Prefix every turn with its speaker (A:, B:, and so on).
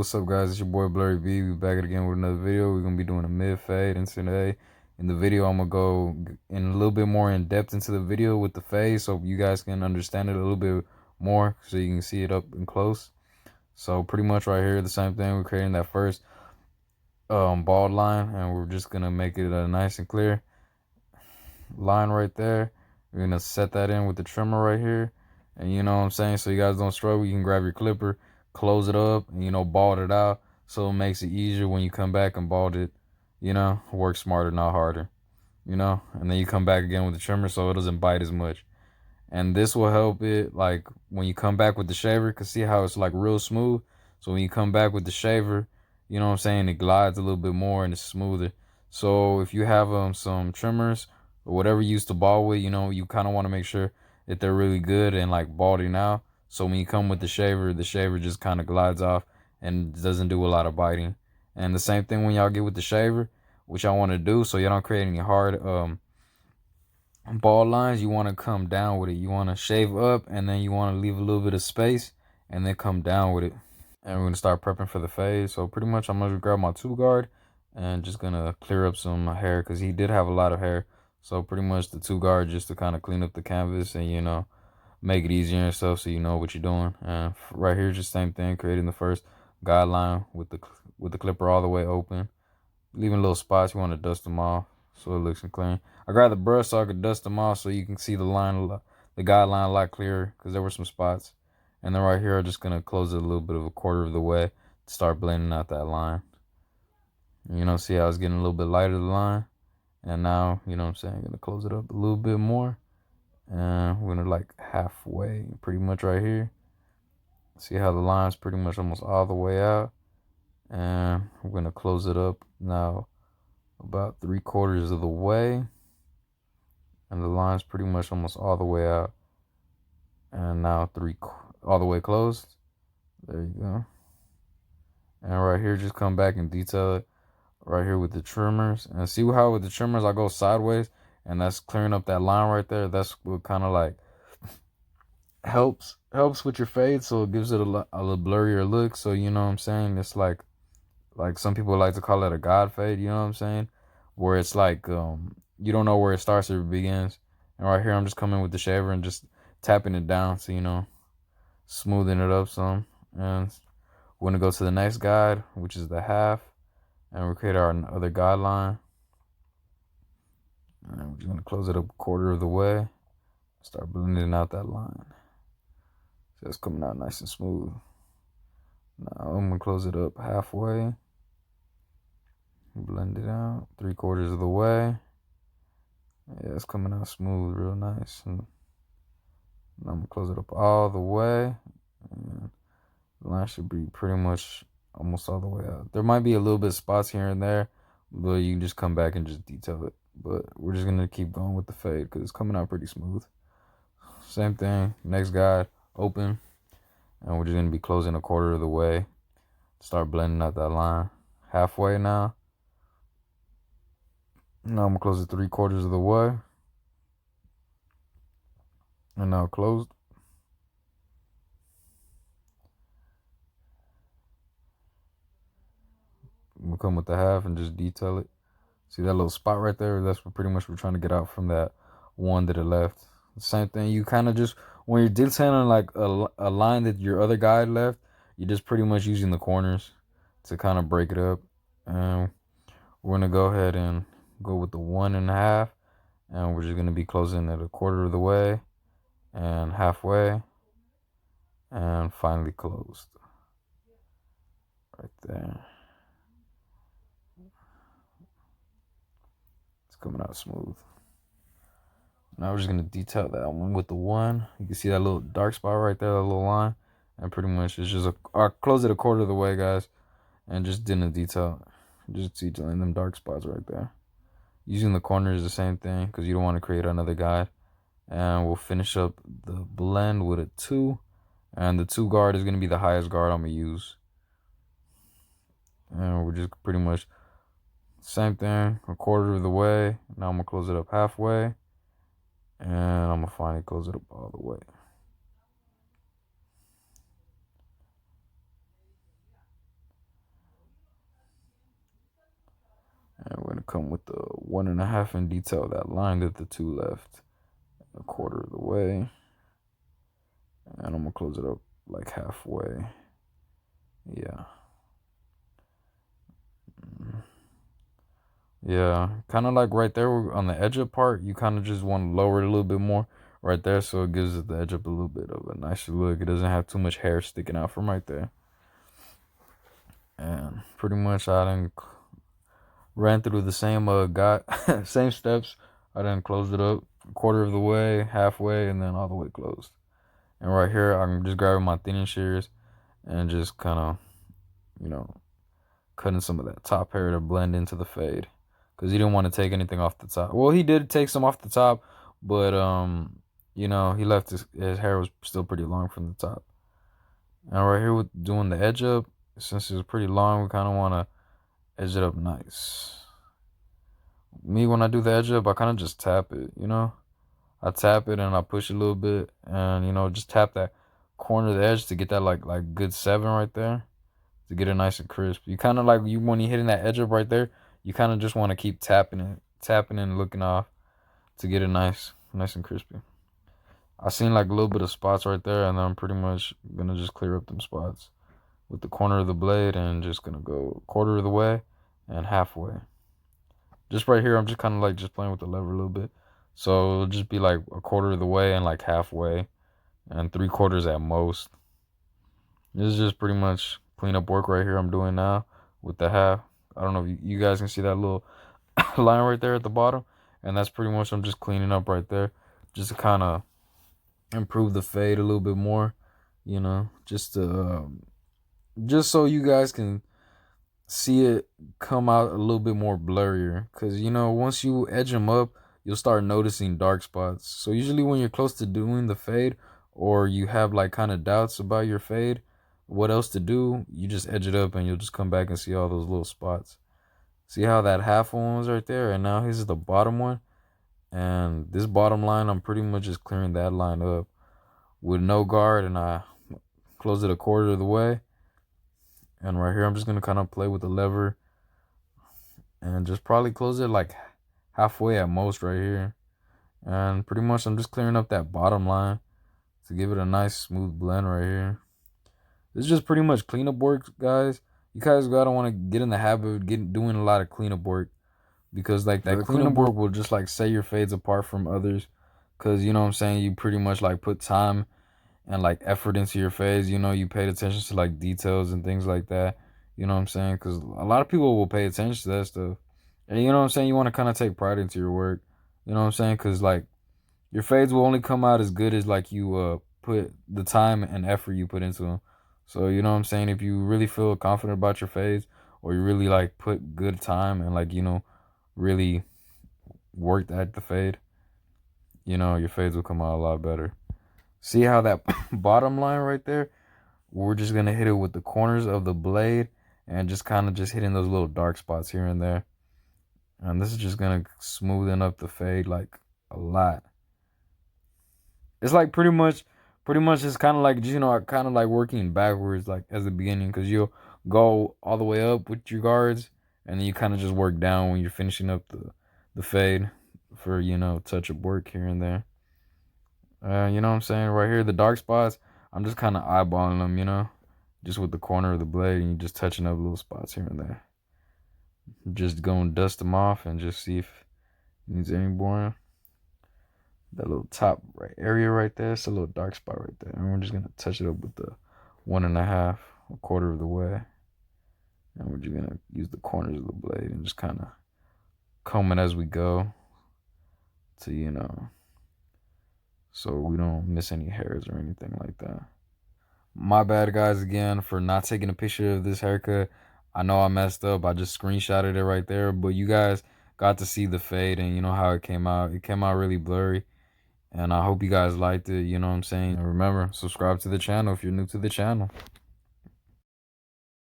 A: what's up, guys? It's your boy Blurry B. We back again with another video. We're gonna be doing a mid fade, and today in the video I'm gonna go in a little bit more in depth into the video with the fade, so you guys can understand it a little bit more, so you can see it up and close. So pretty much right here, the same thing. We're creating that first bald line, and we're just gonna make it a nice and clear line right there. We're gonna set that in with the trimmer right here, and you know what I'm saying, so you guys don't struggle. You can grab your clipper, close it up, and bald it out, so it makes it easier when you come back and bald it. Work smarter, not harder. And then you come back again with the trimmer, so it doesn't bite as much. And this will help it, like when you come back with the shaver, cause see how it's like real smooth. So when you come back with the shaver, you know what I'm saying, it glides a little bit more and it's smoother. So if you have some trimmers or whatever you used to bald with, you kind of want to make sure that they're really good and like balding out. So when you come with the shaver just kind of glides off and doesn't do a lot of biting. And the same thing when y'all get with the shaver, which y'all want to do, so y'all don't create any hard ball lines. You want to come down with it. You want to shave up, and then you want to leave a little bit of space and then come down with it. And we're going to start prepping for the fade. So pretty much I'm going to grab my 2 guard and just going to clear up some hair, because he did have a lot of hair. So pretty much the 2 guard just to kind of clean up the canvas and make it easier and stuff, so you know what you're doing. And right here, just same thing, creating the first guideline with the clipper all the way open, leaving little spots. You want to dust them off so it looks clean. I grabbed the brush so I could dust them off so you can see the guideline a lot clearer, because there were some spots. And then right here, I'm just gonna close it a little bit of a quarter of the way to start blending out that line. See how it's getting a little bit lighter, the line. And now, you know what I'm saying, I'm gonna close it up a little bit more. And we're gonna like halfway, pretty much right here. See how the line's pretty much almost all the way out. And we're gonna close it up now about 3/4 of the way, and the line's pretty much almost all the way out, and now all the way closed. There you go. And right here, just come back and detail it right here with the trimmers, and see how with the trimmers I go sideways, and that's clearing up that line right there. That's what kind of like helps with your fade, so it gives it a little blurrier look. So you know what I'm saying, it's like some people like to call it a god fade, you know what I'm saying, where it's like you don't know where it starts or it begins. And right here, I'm just coming with the shaver and just tapping it down, so smoothing it up some. And we're gonna go to the next guide, which is the half, and we'll create our other guideline, and we're just gonna close it up a quarter of the way, start blending out that line so it's coming out nice and smooth. Now I'm gonna close it up halfway, blend it out 3/4 of the way. Yeah, it's coming out smooth, real nice. And I'm gonna close it up all the way, and the line should be pretty much almost all the way out. There might be a little bit of spots here and there, but you can just come back and just detail it. But we're just gonna keep going with the fade because it's coming out pretty smooth. Same thing, next guide, open, and we're just gonna be closing a quarter of the way. Start blending out that line. Halfway now. Now I'm gonna close it 3/4 of the way. And now closed. We'll come with the half and just detail it. See that little spot right there? That's what pretty much we're trying to get out from that one that it left. The same thing, you kind of just, when you're detailing like a line that your other guy left, you're just pretty much using the corners to kind of break it up. And we're gonna go ahead and go with the 1.5, and we're just gonna be closing it a quarter of the way and halfway, and finally closed right there. It's coming out smooth. Now we're just gonna detail that one with the 1. You can see that little dark spot right there, that little line, and pretty much it's just I closed it a quarter of the way, guys, and just didn't detail, just detailing them dark spots right there. Using the corners is the same thing, because you don't want to create another guide. And we'll finish up the blend with a 2, and the 2 guard is gonna be the highest guard I'm gonna use. And we're just pretty much same thing, a quarter of the way. Now I'm gonna close it up halfway, and I'm gonna finally close it up all the way. And we're gonna come with the 1.5 and detail that line that the 2 left 1/4 of the way. And I'm gonna close it up like halfway. Yeah. Yeah, kind of like right there on the edge up part, you kind of just want to lower it a little bit more right there so it gives it the edge up a little bit of a nicer look. It doesn't have too much hair sticking out from right there. And pretty much I done ran through the same same steps. I done closed it up 1/4 of the way, halfway, and then all the way closed. And right here, I'm just grabbing my thinning shears and just kind of, you know, cutting some of that top hair to blend into the fade. Because he didn't want to take anything off the top. Well, he did take some off the top, but, you know, he left his hair was still pretty long from the top. And right here with doing the edge up, since it's pretty long, we kind of want to edge it up nice. Me, when I do the edge up, I kind of just tap it, you know? I tap it and I push it a little bit and, you know, just tap that corner of the edge to get that, like good 7 right there. To get it nice and crisp. You kind of like, when you're hitting that edge up right there, you kind of just want to keep tapping and looking off to get it nice and crispy. I seen like a little bit of spots right there, and then I'm pretty much gonna just clear up them spots with the corner of the blade and just gonna go 1/4 of the way and halfway. Just right here, I'm just kind of like just playing with the lever a little bit. So it'll just be like 1/4 of the way and like halfway and 3/4 at most. This is just pretty much cleanup work right here I'm doing now with the half. I don't know if you guys can see that little line right there at the bottom. And that's pretty much I'm just cleaning up right there. Just to kind of improve the fade a little bit more. You know, just so you guys can see it come out a little bit more blurrier. Because, you know, once you edge them up, you'll start noticing dark spots. So usually when you're close to doing the fade or you have like kind of doubts about your fade, what else to do, you just edge it up and you'll just come back and see all those little spots. See how that half one was right there? And now here's the bottom one. And this bottom line, I'm pretty much just clearing that line up with no guard. And I close it 1/4 of the way. And right here, I'm just going to kind of play with the lever. And just probably close it like halfway at most right here. And pretty much I'm just clearing up that bottom line to give it a nice smooth blend right here. This is just pretty much cleanup work, guys. You guys gotta want to get in the habit of doing a lot of cleanup work, because like that cleanup work will just like set your fades apart from others. Cause you know what I'm saying, you pretty much like put time and like effort into your fades. You know, you paid attention to like details and things like that. You know what I'm saying? Cause a lot of people will pay attention to that stuff, and you know what I'm saying. You want to kind of take pride into your work. You know what I'm saying? Cause like your fades will only come out as good as like you put the time and effort you put into them. So you know what I'm saying? If you really feel confident about your fades, or you really like put good time and like, you know, really worked at the fade, you know, your fades will come out a lot better. See how that bottom line right there? We're just gonna hit it with the corners of the blade and just kind of just hitting those little dark spots here and there. And this is just gonna smoothen up the fade like a lot. It's like pretty much it's kind of like, you know, kind of like working backwards like as the beginning, because you'll go all the way up with your guards and then you kind of just work down when you're finishing up the fade for, you know, touch up work here and there. You know what I'm saying? Right here, the dark spots, I'm just kind of eyeballing them, you know, just with the corner of the blade, and you're just touching up little spots here and there. Just go and dust them off and just see if it needs any more. That little top right area right there, it's a little dark spot right there. And we're just gonna touch it up with the 1.5, 1/4 of the way. And we're just gonna use the corners of the blade and just kind of comb it as we go to, you know, so we don't miss any hairs or anything like that. My bad, guys, again, for not taking a picture of this haircut. I know I messed up. I just screenshotted it right there. But you guys got to see the fade and you know how it came out. It came out really blurry. And I hope you guys liked it, you know what I'm saying? And remember, subscribe to the channel if you're new to the channel.